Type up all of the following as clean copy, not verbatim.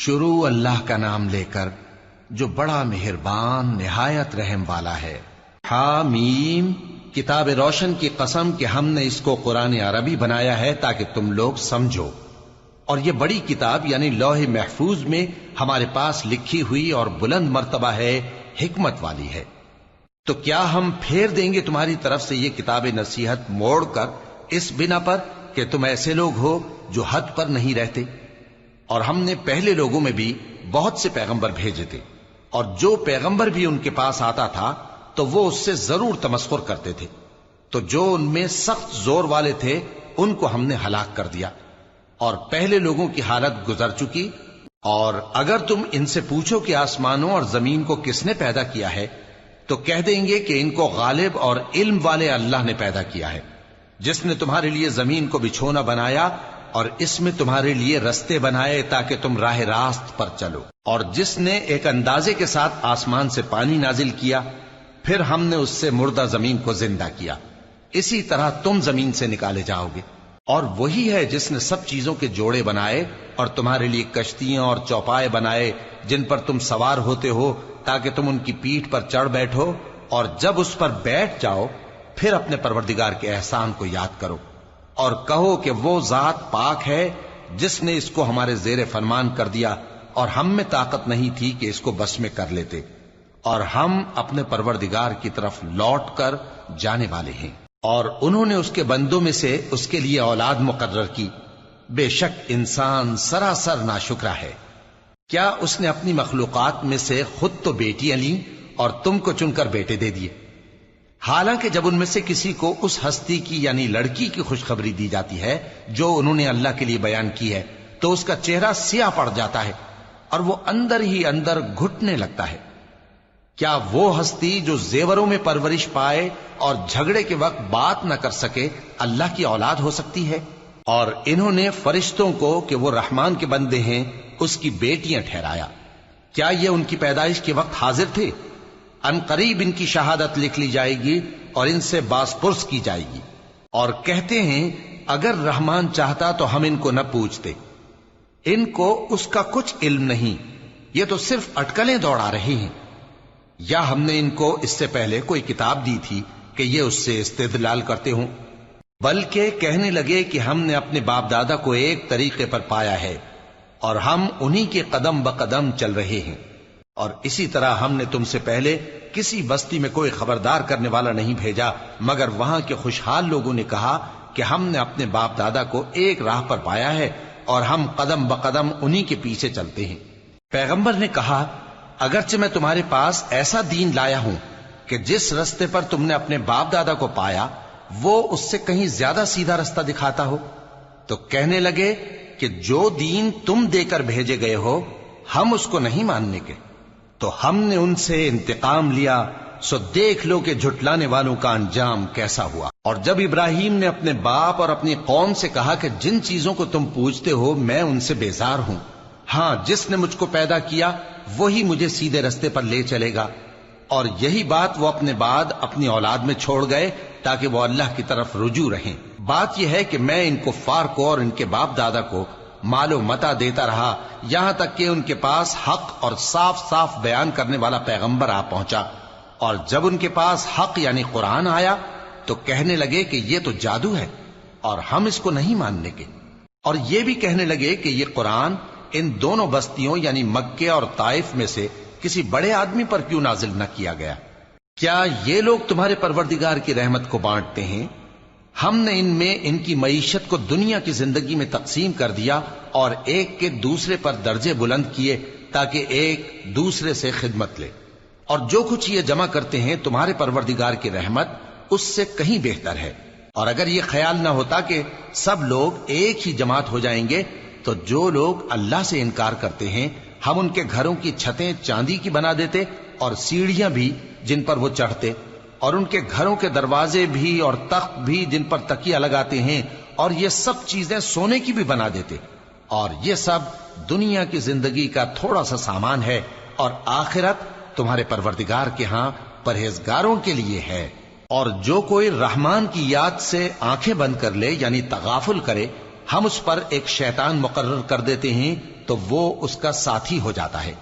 شروع اللہ کا نام لے کر جو بڑا مہربان نہایت رحم والا ہے۔ حامیم، کتاب روشن کی قسم کہ ہم نے اس کو قرآن عربی بنایا ہے تاکہ تم لوگ سمجھو، اور یہ بڑی کتاب یعنی لوح محفوظ میں ہمارے پاس لکھی ہوئی اور بلند مرتبہ ہے، حکمت والی ہے۔ تو کیا ہم پھیر دیں گے تمہاری طرف سے یہ کتاب نصیحت موڑ کر اس بنا پر کہ تم ایسے لوگ ہو جو حد پر نہیں رہتے؟ اور ہم نے پہلے لوگوں میں بھی بہت سے پیغمبر بھیجے تھے، اور جو پیغمبر بھی ان کے پاس آتا تھا تو وہ اس سے ضرور تمسخر کرتے تھے، تو جو ان میں سخت زور والے تھے ان کو ہم نے ہلاک کر دیا، اور پہلے لوگوں کی حالت گزر چکی۔ اور اگر تم ان سے پوچھو کہ آسمانوں اور زمین کو کس نے پیدا کیا ہے، تو کہہ دیں گے کہ ان کو غالب اور علم والے اللہ نے پیدا کیا ہے، جس نے تمہارے لیے زمین کو بچھونا بنایا اور اس میں تمہارے لیے رستے بنائے تاکہ تم راہ راست پر چلو، اور جس نے ایک اندازے کے ساتھ آسمان سے پانی نازل کیا، پھر ہم نے اس سے مردہ زمین کو زندہ کیا، اسی طرح تم زمین سے نکالے جاؤ گے۔ اور وہی ہے جس نے سب چیزوں کے جوڑے بنائے اور تمہارے لیے کشتیاں اور چوپائے بنائے جن پر تم سوار ہوتے ہو تاکہ تم ان کی پیٹھ پر چڑھ بیٹھو، اور جب اس پر بیٹھ جاؤ پھر اپنے پروردگار کے احسان کو یاد کرو اور کہو کہ وہ ذات پاک ہے جس نے اس کو ہمارے زیر فرمان کر دیا، اور ہم میں طاقت نہیں تھی کہ اس کو بس میں کر لیتے، اور ہم اپنے پروردگار کی طرف لوٹ کر جانے والے ہیں۔ اور انہوں نے اس کے بندوں میں سے اس کے لیے اولاد مقرر کی، بے شک انسان سراسر ناشکرا ہے۔ کیا اس نے اپنی مخلوقات میں سے خود تو بیٹیاں لیں اور تم کو چن کر بیٹے دے دیے، حالانکہ جب ان میں سے کسی کو اس ہستی کی یعنی لڑکی کی خوشخبری دی جاتی ہے جو انہوں نے اللہ کے لیے بیان کی ہے تو اس کا چہرہ سیاہ پڑ جاتا ہے اور وہ اندر ہی اندر گھٹنے لگتا ہے۔ کیا وہ ہستی جو زیوروں میں پرورش پائے اور جھگڑے کے وقت بات نہ کر سکے اللہ کی اولاد ہو سکتی ہے؟ اور انہوں نے فرشتوں کو کہ وہ رحمان کے بندے ہیں اس کی بیٹیاں ٹھہرایا۔ کیا یہ ان کی پیدائش کے وقت حاضر تھے؟ ان قریب ان کی شہادت لکھ لی جائے گی اور ان سے باز پرس کی جائے گی، اور کہتے ہیں اگر رحمان چاہتا تو ہم ان کو نہ پوچھتے، ان کو اس کا کچھ علم نہیں، یہ تو صرف اٹکلیں دوڑا رہے ہیں۔ یا ہم نے ان کو اس سے پہلے کوئی کتاب دی تھی کہ یہ اس سے استدلال کرتے ہوں؟ بلکہ کہنے لگے کہ ہم نے اپنے باپ دادا کو ایک طریقے پر پایا ہے اور ہم انہی کے قدم بقدم چل رہے ہیں، اور اسی طرح ہم نے تم سے پہلے کسی بستی میں کوئی خبردار کرنے والا نہیں بھیجا مگر وہاں کے خوشحال لوگوں نے کہا کہ ہم نے اپنے باپ دادا کو ایک راہ پر پایا ہے اور ہم قدم بقدم انہی کے پیچھے چلتے ہیں۔ پیغمبر نے کہا اگرچہ میں تمہارے پاس ایسا دین لایا ہوں کہ جس رستے پر تم نے اپنے باپ دادا کو پایا وہ اس سے کہیں زیادہ سیدھا رستہ دکھاتا ہو، تو کہنے لگے کہ جو دین تم دے کر بھیجے گئے ہو ہم اس کو نہیں ماننے کے، تو ہم نے ان سے انتقام لیا، سو دیکھ لو کہ جھٹلانے والوں کا انجام کیسا ہوا۔ اور جب ابراہیم نے اپنے باپ اور اپنی قوم سے کہا کہ جن چیزوں کو تم پوجتے ہو میں ان سے بیزار ہوں، ہاں جس نے مجھ کو پیدا کیا وہی مجھے سیدھے رستے پر لے چلے گا، اور یہی بات وہ اپنے بعد اپنی اولاد میں چھوڑ گئے تاکہ وہ اللہ کی طرف رجوع رہیں۔ بات یہ ہے کہ میں ان کفار کو اور ان کے باپ دادا کو مال و متاع دیتا رہا یہاں تک کہ ان کے پاس حق اور صاف صاف بیان کرنے والا پیغمبر آ پہنچا، اور جب ان کے پاس حق یعنی قرآن آیا تو کہنے لگے کہ یہ تو جادو ہے اور ہم اس کو نہیں ماننے کے، اور یہ بھی کہنے لگے کہ یہ قرآن ان دونوں بستیوں یعنی مکے اور طائف میں سے کسی بڑے آدمی پر کیوں نازل نہ کیا گیا؟ کیا یہ لوگ تمہارے پروردگار کی رحمت کو بانٹتے ہیں؟ ہم نے ان میں ان کی معیشت کو دنیا کی زندگی میں تقسیم کر دیا اور ایک کے دوسرے پر درجے بلند کیے تاکہ ایک دوسرے سے خدمت لے، اور جو کچھ یہ جمع کرتے ہیں تمہارے پروردگار کی رحمت اس سے کہیں بہتر ہے۔ اور اگر یہ خیال نہ ہوتا کہ سب لوگ ایک ہی جماعت ہو جائیں گے تو جو لوگ اللہ سے انکار کرتے ہیں ہم ان کے گھروں کی چھتیں چاندی کی بنا دیتے اور سیڑھیاں بھی جن پر وہ چڑھتے، اور ان کے گھروں کے دروازے بھی اور تخت بھی جن پر تکیہ لگاتے ہیں، اور یہ سب چیزیں سونے کی بھی بنا دیتے، اور یہ سب دنیا کی زندگی کا تھوڑا سا سامان ہے، اور آخرت تمہارے پروردگار کے ہاں پرہیزگاروں کے لیے ہے۔ اور جو کوئی رحمان کی یاد سے آنکھیں بند کر لے یعنی تغافل کرے ہم اس پر ایک شیطان مقرر کر دیتے ہیں تو وہ اس کا ساتھی ہو جاتا ہے،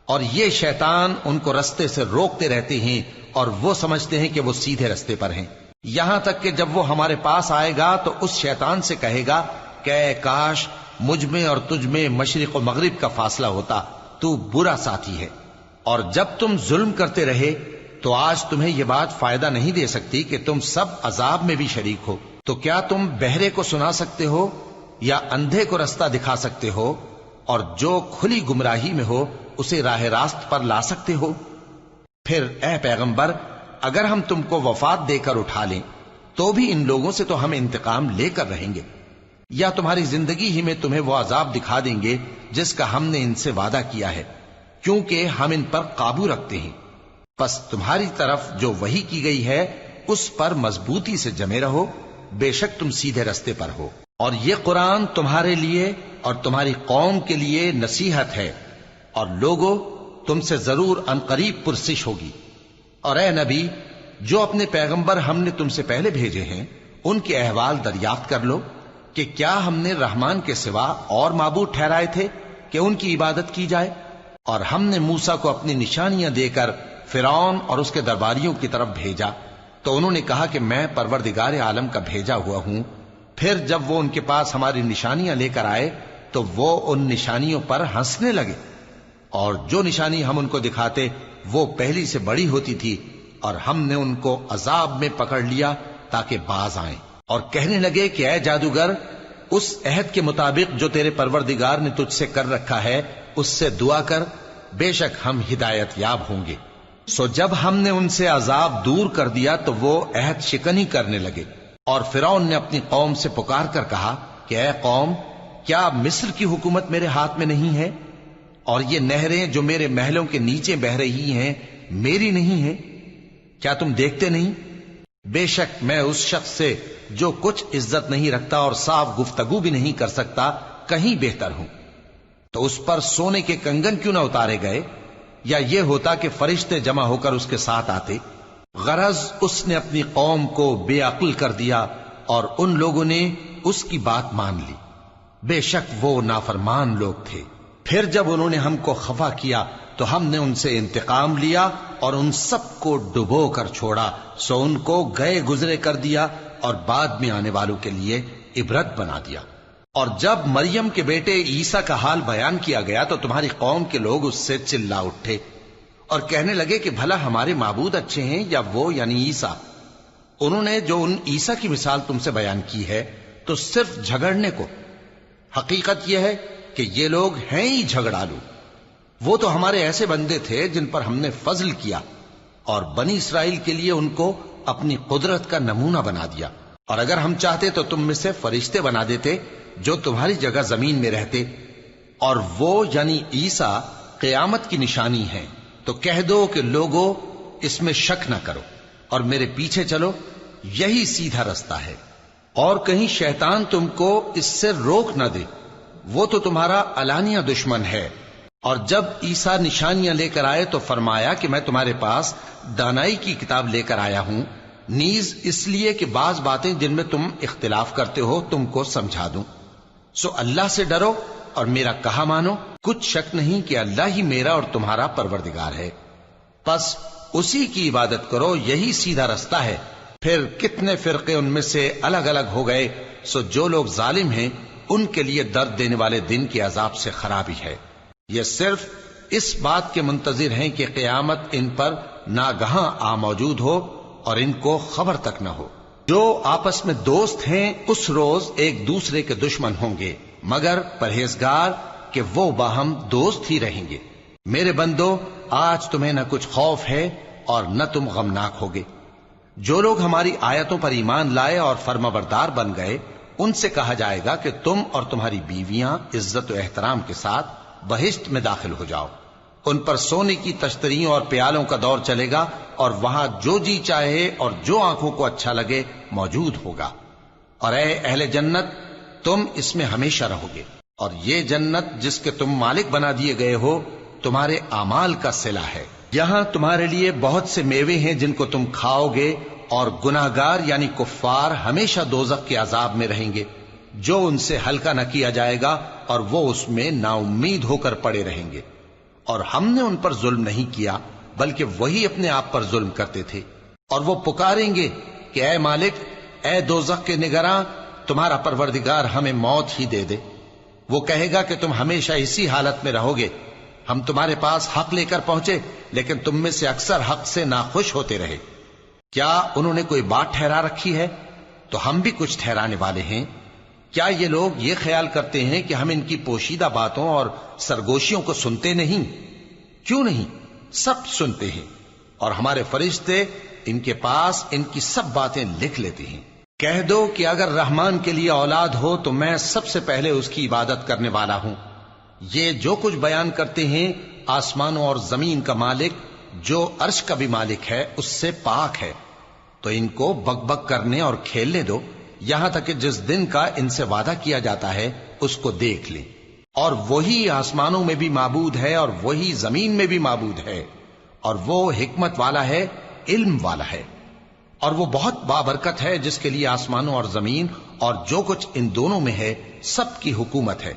اور یہ شیطان ان کو رستے سے روکتے رہتے ہیں اور وہ سمجھتے ہیں کہ وہ سیدھے رستے پر ہیں، یہاں تک کہ جب وہ ہمارے پاس آئے گا تو اس شیطان سے کہے گا کہ اے کاش مجھ میں اور تجھ میں مشرق و مغرب کا فاصلہ ہوتا، تو برا ساتھی ہے۔ اور جب تم ظلم کرتے رہے تو آج تمہیں یہ بات فائدہ نہیں دے سکتی کہ تم سب عذاب میں بھی شریک ہو، تو کیا تم بہرے کو سنا سکتے ہو یا اندھے کو رستہ دکھا سکتے ہو، اور جو کھلی گمراہی میں ہو اسے راہ راست پر لا سکتے ہو؟ پھر اے پیغمبر، اگر ہم تم کو وفات دے کر اٹھا لیں تو بھی ان لوگوں سے تو ہم انتقام لے کر رہیں گے، یا تمہاری زندگی ہی میں تمہیں وہ عذاب دکھا دیں گے جس کا ہم نے ان سے وعدہ کیا ہے، کیونکہ ہم ان پر قابو رکھتے ہیں۔ پس تمہاری طرف جو وحی کی گئی ہے اس پر مضبوطی سے جمے رہو، بے شک تم سیدھے رستے پر ہو، اور یہ قرآن تمہارے لیے اور تمہاری قوم کے لیے نصیحت ہے، اور لوگوں تم سے ضرور عنقریب پرسش ہوگی۔ اور اے نبی، جو اپنے پیغمبر ہم نے تم سے پہلے بھیجے ہیں ان کے احوال دریافت کر لو کہ کیا ہم نے رحمان کے سوا اور معبود ٹھہرائے تھے کہ ان کی عبادت کی جائے؟ اور ہم نے موسیٰ کو اپنی نشانیاں دے کر فرعون اور اس کے درباریوں کی طرف بھیجا، تو انہوں نے کہا کہ میں پروردگار عالم کا بھیجا ہوا ہوں۔ پھر جب وہ ان کے پاس ہماری نشانیاں لے کر آئے تو وہ ان نشانیوں پر ہنسنے لگے، اور جو نشانی ہم ان کو دکھاتے وہ پہلی سے بڑی ہوتی تھی، اور ہم نے ان کو عذاب میں پکڑ لیا تاکہ باز آئیں، اور کہنے لگے کہ اے جادوگر، اس عہد کے مطابق جو تیرے پروردگار نے تجھ سے کر رکھا ہے اس سے دعا کر، بے شک ہم ہدایت یاب ہوں گے۔ سو جب ہم نے ان سے عذاب دور کر دیا تو وہ عہد شکنی کرنے لگے، اور فرعون نے اپنی قوم سے پکار کر کہا کہ اے قوم، کیا مصر کی حکومت میرے ہاتھ میں نہیں ہے، اور یہ نہریں جو میرے محلوں کے نیچے بہ رہی ہیں میری نہیں ہیں؟ کیا تم دیکھتے نہیں؟ بے شک میں اس شخص سے جو کچھ عزت نہیں رکھتا اور صاف گفتگو بھی نہیں کر سکتا کہیں بہتر ہوں۔ تو اس پر سونے کے کنگن کیوں نہ اتارے گئے، یا یہ ہوتا کہ فرشتے جمع ہو کر اس کے ساتھ آتے؟ غرض اس نے اپنی قوم کو بے عقل کر دیا اور ان لوگوں نے اس کی بات مان لی، بے شک وہ نافرمان لوگ تھے۔ پھر جب انہوں نے ہم کو خفا کیا تو ہم نے ان سے انتقام لیا اور ان سب کو ڈبو کر چھوڑا، سو ان کو گئے گزرے کر دیا اور بعد میں آنے والوں کے لیے عبرت بنا دیا۔ اور جب مریم کے بیٹے عیسیٰ کا حال بیان کیا گیا تو تمہاری قوم کے لوگ اس سے چلا اٹھے اور کہنے لگے کہ بھلا ہمارے معبود اچھے ہیں یا وہ یعنی عیسیٰ؟ انہوں نے جو ان عیسیٰ کی مثال تم سے بیان کی ہے تو صرف جھگڑنے کو، حقیقت یہ ہے کہ یہ لوگ ہیں ہی جھگڑالو۔ وہ تو ہمارے ایسے بندے تھے جن پر ہم نے فضل کیا، اور بنی اسرائیل کے لیے ان کو اپنی قدرت کا نمونہ بنا دیا، اور اگر ہم چاہتے تو تم میں سے فرشتے بنا دیتے جو تمہاری جگہ زمین میں رہتے، اور وہ یعنی عیسیٰ قیامت کی نشانی ہے۔ تو کہہ دو کہ لوگوں اس میں شک نہ کرو اور میرے پیچھے چلو، یہی سیدھا رستہ ہے، اور کہیں شیطان تم کو اس سے روک نہ دے، وہ تو تمہارا علانیہ دشمن ہے۔ اور جب عیسیٰ نشانیاں لے کر آئے تو فرمایا کہ میں تمہارے پاس دانائی کی کتاب لے کر آیا ہوں، نیز اس لیے کہ بعض باتیں جن میں تم اختلاف کرتے ہو تم کو سمجھا دوں۔ سو اللہ سے ڈرو اور میرا کہا مانو، کچھ شک نہیں کہ اللہ ہی میرا اور تمہارا پروردگار ہے، پس اسی کی عبادت کرو، یہی سیدھا رستہ ہے۔ پھر کتنے فرقے ان میں سے الگ الگ ہو گئے، سو جو لوگ ظالم ہیں ان کے لیے درد دینے والے دن کے عذاب سے خرابی ہے۔ یہ صرف اس بات کے منتظر ہیں کہ قیامت ان پر ناگہاں آ موجود ہو اور ان کو خبر تک نہ ہو۔ جو آپس میں دوست ہیں اس روز ایک دوسرے کے دشمن ہوں گے، مگر پرہیزگار کہ وہ باہم دوست ہی رہیں گے۔ میرے بندو، آج تمہیں نہ کچھ خوف ہے اور نہ تم غمناک ہوگے۔ جو لوگ ہماری آیتوں پر ایمان لائے اور فرمانبردار بن گئے ان سے کہا جائے گا کہ تم اور تمہاری بیویاں عزت و احترام کے ساتھ بہشت میں داخل ہو جاؤ۔ ان پر سونے کی تشتریوں اور پیالوں کا دور چلے گا، اور وہاں جو جی چاہے اور جو آنکھوں کو اچھا لگے موجود ہوگا۔ اور اے اہل جنت، تم اس میں ہمیشہ رہو گے، اور یہ جنت جس کے تم مالک بنا دیے گئے ہو تمہارے اعمال کا صلہ ہے۔ یہاں تمہارے لیے بہت سے میوے ہیں جن کو تم کھاؤ گے، اور گناہگار یعنی کفار ہمیشہ دوزخ کے عذاب میں رہیں گے، جو ان سے ہلکا نہ کیا جائے گا اور وہ اس میں ناامید ہو کر پڑے رہیں گے۔ اور ہم نے ان پر ظلم نہیں کیا بلکہ وہی اپنے آپ پر ظلم کرتے تھے۔ اور وہ پکاریں گے کہ اے مالک، اے دوزخ کے نگراں، تمہارا پروردگار ہمیں موت ہی دے دے۔ وہ کہے گا کہ تم ہمیشہ اسی حالت میں رہو گے، ہم تمہارے پاس حق لے کر پہنچے لیکن تم میں سے اکثر حق سے ناخوش ہوتے رہے۔ کیا انہوں نے کوئی بات ٹھہرا رکھی ہے؟ تو ہم بھی کچھ ٹھہرانے والے ہیں۔ کیا یہ لوگ یہ خیال کرتے ہیں کہ ہم ان کی پوشیدہ باتوں اور سرگوشیوں کو سنتے نہیں؟ کیوں نہیں، سب سنتے ہیں، اور ہمارے فرشتے ان کے پاس ان کی سب باتیں لکھ لیتے ہیں۔ کہہ دو کہ اگر رحمان کے لیے اولاد ہو تو میں سب سے پہلے اس کی عبادت کرنے والا ہوں۔ یہ جو کچھ بیان کرتے ہیں آسمانوں اور زمین کا مالک جو عرش کا بھی مالک ہے اس سے پاک ہے، تو ان کو بک بک کرنے اور کھیلنے دو یہاں تک کہ جس دن کا ان سے وعدہ کیا جاتا ہے اس کو دیکھ لیں۔ اور وہی آسمانوں میں بھی معبود ہے اور وہی زمین میں بھی معبود ہے، اور وہ حکمت والا ہے، علم والا ہے، اور وہ بہت بابرکت ہے جس کے لیے آسمانوں اور زمین اور جو کچھ ان دونوں میں ہے سب کی حکومت ہے،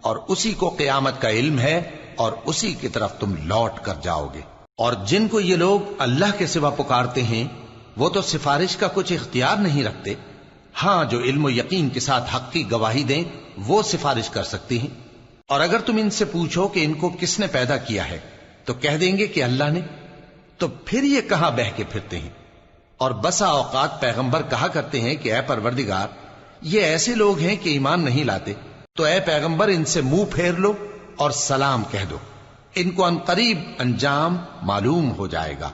اور اسی کو قیامت کا علم ہے اور اسی کی طرف تم لوٹ کر جاؤ گے۔ اور جن کو یہ لوگ اللہ کے سوا پکارتے ہیں وہ تو سفارش کا کچھ اختیار نہیں رکھتے، ہاں جو علم و یقین کے ساتھ حق کی گواہی دیں وہ سفارش کر سکتے ہیں۔ اور اگر تم ان سے پوچھو کہ ان کو کس نے پیدا کیا ہے تو کہہ دیں گے کہ اللہ نے، تو پھر یہ کہاں بہہ کے پھرتے ہیں۔ اور بسا اوقات پیغمبر کہا کرتے ہیں کہ اے پروردگار، یہ ایسے لوگ ہیں کہ ایمان نہیں لاتے، تو اے پیغمبر ان سے منہ پھیر لو اور سلام کہہ دو، ان کو عنقریب انجام معلوم ہو جائے گا۔